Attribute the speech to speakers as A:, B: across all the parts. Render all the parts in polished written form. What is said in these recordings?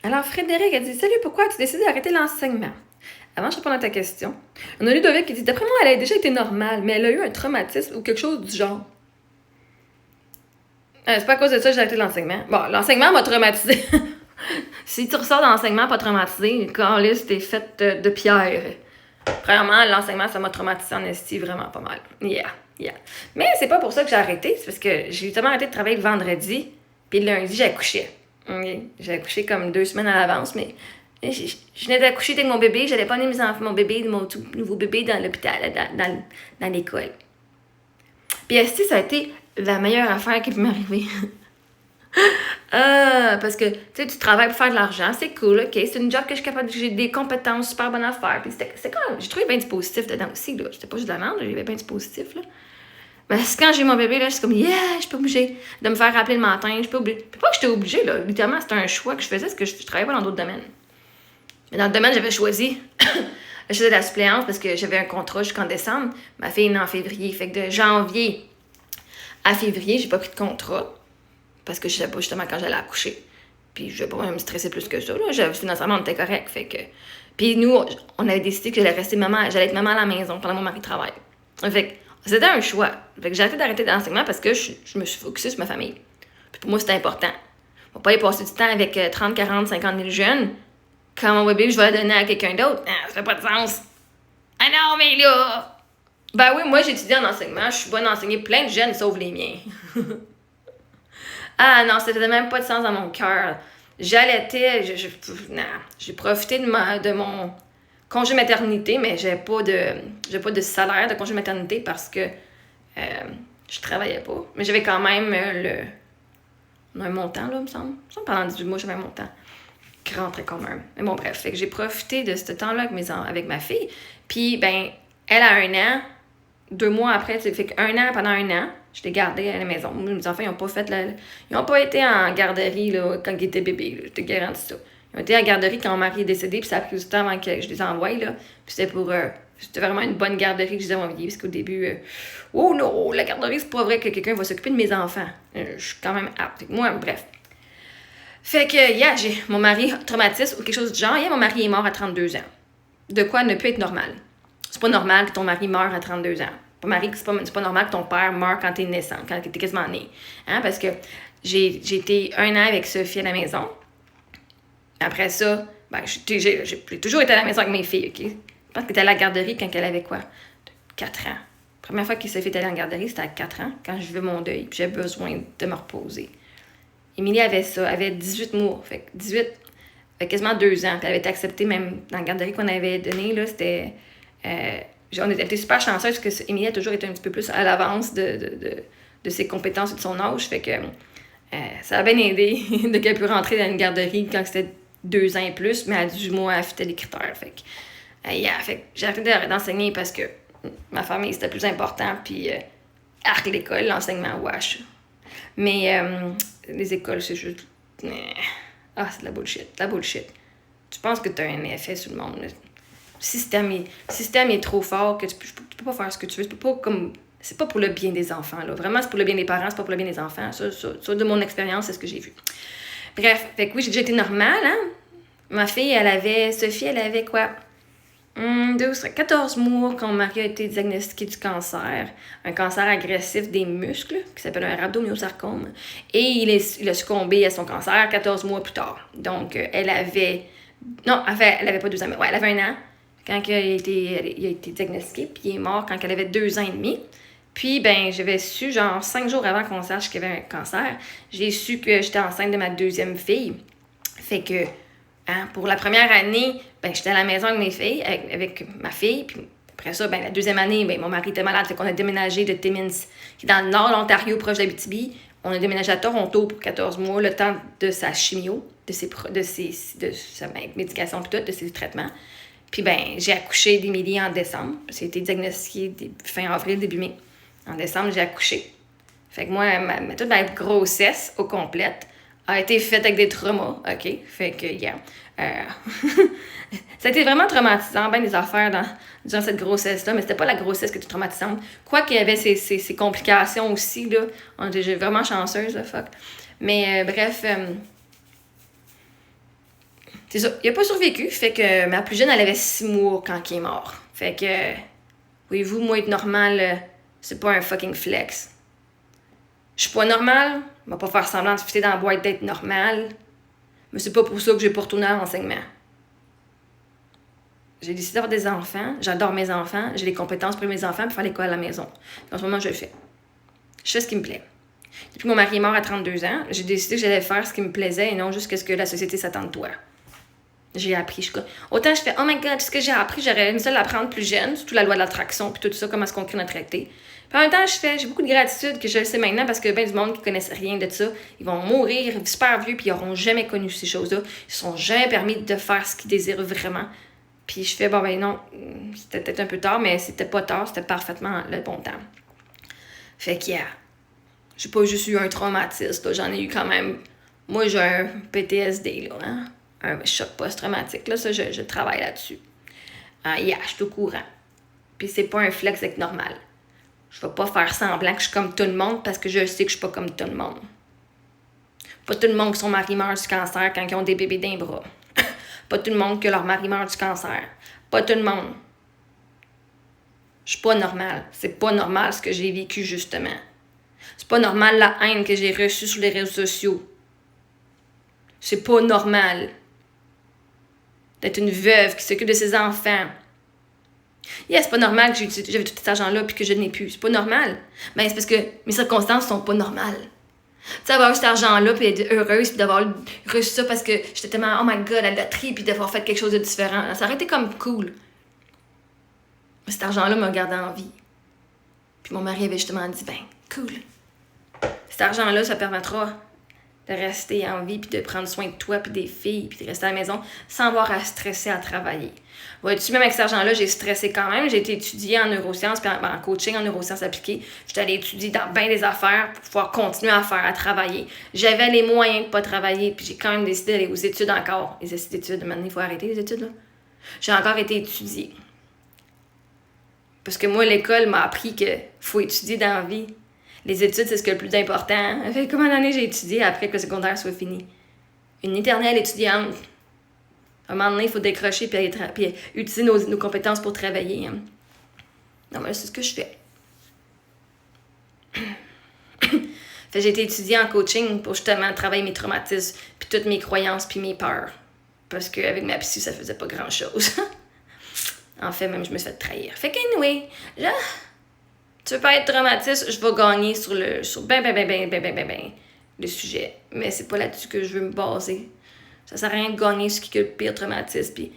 A: Alors, Frédéric a dit « Salut, pourquoi as-tu décidé d'arrêter l'enseignement? » Avant, je réponds à ta question. On a Ludovic qui dit « D'après moi, elle a déjà été normale, mais elle a eu un traumatisme ou quelque chose du genre. » C'est pas à cause de ça que j'ai arrêté l'enseignement. Bon, l'enseignement m'a traumatisé. Si tu ressors d'enseignement pas traumatisé, quand liste t'es faite de pierre. Premièrement, l'enseignement, ça m'a traumatisé en esti vraiment pas mal. Yeah. Mais c'est pas pour ça que j'ai arrêté, c'est parce que j'ai justement arrêté de travailler le vendredi, puis le lundi, j'ai accouché. Okay. J'ai accouché comme 2 semaines à l'avance, mais je venais d'accoucher avec mon bébé, j'allais pas amener mon bébé, mon tout nouveau bébé dans l'hôpital, dans l'école. Puis esti, ça a été la meilleure affaire qui peut m'arriver. Parce que tu travailles pour faire de l'argent, c'est cool, ok, c'est une job que je suis capable, j'ai des compétences super bonnes à faire. Puis c'est quand même, j'ai trouvé bien du positif dedans aussi, là. C'était pas juste de la merde, j'avais bien du positif, là. Mais quand j'ai mon bébé, là, je suis comme, yeah, je suis pas obligée de me faire rappeler le matin, je suis pas obligée. Puis pas que j'étais obligée, là, littéralement, c'était un choix que je faisais parce que je travaillais pas dans d'autres domaines. Mais dans le domaine, j'avais choisi, je faisais de la suppléance parce que j'avais un contrat jusqu'en décembre. Ma fille est née en février, fait que de janvier à février, j'ai pas pris de contrat. Parce que je savais pas justement quand j'allais accoucher. Puis je vais pas me stresser plus que ça. Là. Financièrement, on était correct. Fait que... Puis nous, on avait décidé que j'allais être maman à la maison pendant mon mari travaille. Fait que c'était un choix. Fait que j'ai arrêté d'arrêter l'enseignement parce que je me suis focusée sur ma famille. Puis pour moi, c'était important. On va pas aller passer du temps avec 30, 40, 50 000 jeunes. Quand mon bébé, je vais le donner à quelqu'un d'autre. Ça fait pas de sens. Ah non, mais là... Ben oui, moi, j'ai étudié en enseignement. Je suis bonne à enseigner plein de jeunes, sauf les miens. Ah non, ça faisait même pas de sens dans mon cœur. J'allaitais, j'ai profité de mon congé maternité, mais j'ai pas de salaire de congé maternité parce que je travaillais pas. Mais j'avais quand même un montant, là, me semble. Pendant 18 mois, j'avais un montant qui rentrait quand même. Mais bon, bref, fait que j'ai profité de ce temps-là avec ma fille. Puis, ben, elle a 1 an, 2 mois après, fait pendant 1 an, je l'ai gardée à la maison. Mes enfants, ils n'ont pas été en garderie là, quand ils étaient bébés. Là, je te garantis ça. Ils ont été en garderie quand mon mari est décédé, puis ça a pris du temps avant que je les envoie. Là. Puis c'était vraiment une bonne garderie que je les ai envoyés, parce qu'au début, oh non, la garderie, c'est pas vrai que quelqu'un va s'occuper de mes enfants. Je suis quand même apte. Moi, bref. Fait que, j'ai mon mari traumatisme ou quelque chose du genre. Mon mari est mort à 32 ans. De quoi ne peut être normal? C'est pas normal que ton mari meure à 32 ans. C'est pas normal que ton père meure quand t'es naissant, quand t'es quasiment né. Hein? Parce que j'ai été 1 an avec Sophie à la maison. Après ça, j'ai toujours été à la maison avec mes filles, OK? Je pense qu'elle était à la garderie quand elle avait quoi? 4 ans. La première fois que Sophie était allée en garderie, c'était à 4 ans, quand je vivais mon deuil, puis j'avais besoin de me reposer. Émilie avait ça, elle avait 18 mois, fait que 18, fait quasiment 2 ans. Puis elle avait été acceptée même dans la garderie qu'on avait donnée, là, c'était... on était super chanceuses parce que Émilie a toujours été un petit peu plus à l'avance de ses compétences et de son âge. Fait que ça a bien aidé de qu'elle puisse rentrer dans une garderie quand c'était 2 ans et plus, mais à 18 mois, elle fitait les critères. Fait que j'ai arrêté d'enseigner parce que ma famille, c'était plus important. Puis, l'école, l'enseignement, wesh. Mais les écoles, c'est juste... c'est de la bullshit. Tu penses que tu as un effet sur le monde, là. Le système est trop fort que tu peux pas faire ce que tu veux. C'est pas pour le bien des enfants, là. Vraiment, c'est pour le bien des parents, c'est pas pour le bien des enfants. Ça de mon expérience, c'est ce que j'ai vu. Bref, fait que oui, j'ai déjà été normale, hein. Ma fille, Sophie, elle avait quoi? 14 mois quand mon mari a été diagnostiqué du cancer. Un cancer agressif des muscles, qui s'appelle un rhabdomyosarcome. Et il a succombé à son cancer 14 mois plus tard. Donc, elle avait pas 2 ans, mais elle avait 1 an. Quand il a été diagnostiqué, puis il est mort quand elle avait 2 ans et demi. Puis, ben, j'avais su, 5 jours avant qu'on sache qu'il y avait un cancer, j'ai su que j'étais enceinte de ma 2e fille. Fait que, pour la première année, ben, j'étais à la maison avec mes filles, avec ma fille. Puis après ça, ben, la 2e année, ben, mon mari était malade. Fait qu'on a déménagé de Timmins, qui est dans le nord de l'Ontario, proche d'Abitibi. On a déménagé à Toronto pour 14 mois, le temps de sa chimio, de sa médication, puis tout, de ses traitements. Puis, ben, j'ai accouché d'Émilie en décembre. J'ai été diagnostiquée fin avril, début mai. En décembre, j'ai accouché. Fait que moi, toute ma grossesse au complète a été faite avec des traumas, OK? Fait que, ça a été vraiment traumatisant, ben des affaires durant cette grossesse-là, mais c'était pas la grossesse qui était traumatisante. Quoi qu'il y avait ces complications aussi, là. J'ai vraiment chanceuse, là, fuck. Mais, bref... C'est ça. Il a pas survécu. Fait que ma plus jeune, elle avait 6 mois quand il est mort. Fait que, voyez-vous, moi, être normal, c'est pas un fucking flex. Je suis pas normale. On va pas faire semblant de fitter dans la boîte d'être normale. Mais c'est pas pour ça que j'ai pas retourné à l'enseignement. J'ai décidé d'avoir des enfants. J'adore mes enfants. J'ai les compétences pour mes enfants pour faire l'école à la maison. En ce moment, je le fais. Je fais ce qui me plaît. Depuis que mon mari est mort à 32 ans, j'ai décidé que j'allais faire ce qui me plaisait et non juste ce que la société s'attend de toi. J'ai appris. Autant je fais, oh my god, ce que j'ai appris, j'aurais aimé ça l'apprendre plus jeune, surtout la loi de l'attraction, puis tout ça, comment est-ce qu'on crée notre réalité. Puis en même temps, j'ai beaucoup de gratitude que je le sais maintenant parce que ben du monde qui ne connaissent rien de ça, ils vont mourir super vieux puis ils n'auront jamais connu ces choses-là. Ils ne se sont jamais permis de faire ce qu'ils désirent vraiment. Puis je fais, bon ben non, c'était peut-être un peu tard, mais c'était pas tard, c'était parfaitement le bon temps. Fait que, j'ai pas juste eu un traumatisme, là, j'en ai eu quand même. Moi, j'ai un PTSD, là, hein? Un choc post-traumatique, là, ça, je travaille là-dessus. Je suis au courant. Puis c'est pas un flex d'être normal. Je vais pas faire semblant que je suis comme tout le monde parce que je sais que je suis pas comme tout le monde. Pas tout le monde qui son mari meurt du cancer quand ils ont des bébés d'un bras. Pas tout le monde que leur mari meurt du cancer. Pas tout le monde. Je suis pas normale. C'est pas normal ce que j'ai vécu, justement. C'est pas normal la haine que j'ai reçue sur les réseaux sociaux. C'est pas normal d'être une veuve qui s'occupe de ses enfants. C'est pas normal que j'avais tout cet argent-là puis que je n'ai plus. C'est pas normal. Ben, c'est parce que mes circonstances sont pas normales. Tu sais, avoir eu cet argent-là puis être heureuse puis d'avoir reçu ça parce que j'étais tellement, oh my god, la loterie puis d'avoir fait quelque chose de différent. Ça aurait été comme cool. Mais cet argent-là m'a gardé en vie. Puis mon mari avait justement dit, ben, cool. Cet argent-là, ça permettra de rester en vie, puis de prendre soin de toi, puis des filles, puis de rester à la maison sans avoir à stresser à travailler. Vois-tu, même avec cet argent-là, j'ai stressé quand même. J'ai été étudiée en neurosciences, puis en coaching en neurosciences appliquées. J'étais allée étudier dans bien des affaires pour pouvoir continuer à travailler. J'avais les moyens de ne pas travailler, puis j'ai quand même décidé d'aller aux études encore. Les études, maintenant, il faut arrêter les études, là. J'ai encore été étudiée. Parce que moi, l'école m'a appris qu'il faut étudier dans la vie. Les études, c'est ce qui est le plus important. Ça fait combien d'années j'ai étudié après que le secondaire soit fini? Une éternelle étudiante. À un moment donné, il faut décrocher puis utiliser nos compétences pour travailler. Hein. Non, mais c'est ce que je fais. J'ai été étudiée en coaching pour justement travailler mes traumatismes, puis toutes mes croyances, puis mes peurs. Parce qu'avec ma psy, ça faisait pas grand-chose. En fait, même, je me suis fait trahir. Fait qu'anyway, là... Tu veux pas être traumatiste, je vais gagner sur le sujet. Mais c'est pas là-dessus que je veux me baser. Ça sert à rien de gagner ce qui est le pire traumatisme. Puis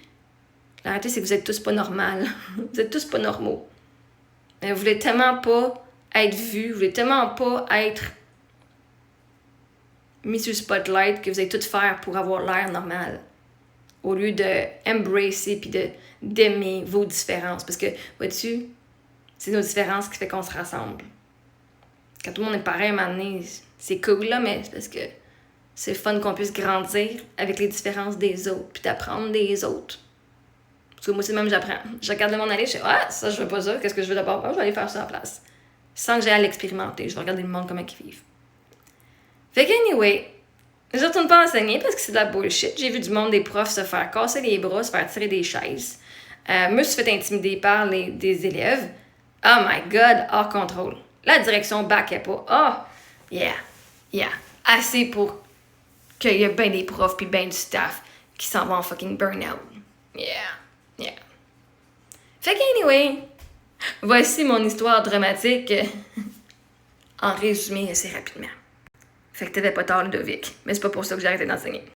A: la réalité, c'est que vous êtes tous pas normaux. Vous êtes tous pas normaux. Mais vous voulez tellement pas être vus, vous voulez tellement pas être mis sur le spotlight que vous allez tout faire pour avoir l'air normal. Au lieu de embrasser puis d'aimer vos différences. Parce que, vois-tu, c'est nos différences qui fait qu'on se rassemble. Quand tout le monde est pareil à un moment donné, c'est cool là, mais c'est parce que c'est fun qu'on puisse grandir avec les différences des autres, puis d'apprendre des autres. Parce que moi aussi même j'apprends. Je regarde le monde aller, je fais ça je veux pas ça, qu'est-ce que je veux d'abord? Je vais aller faire ça en place. Sans que j'aille à l'expérimenter, je vais regarder le monde comment ils vivent. Fait que anyway, je retourne pas enseigner parce que c'est de la bullshit. J'ai vu du monde des profs se faire casser les bras, se faire tirer des chaises. Me suis fait intimider par des élèves. Oh my God, hors contrôle. La direction backait pas. Oh, yeah. Assez pour qu'il y ait bien des profs puis bien du staff qui s'en vont en fucking burn-out. Yeah. Fait qu'anyway, voici mon histoire dramatique en résumé assez rapidement. Fait que t'avais pas tort, Ludovic. Mais c'est pas pour ça que j'ai arrêté d'enseigner.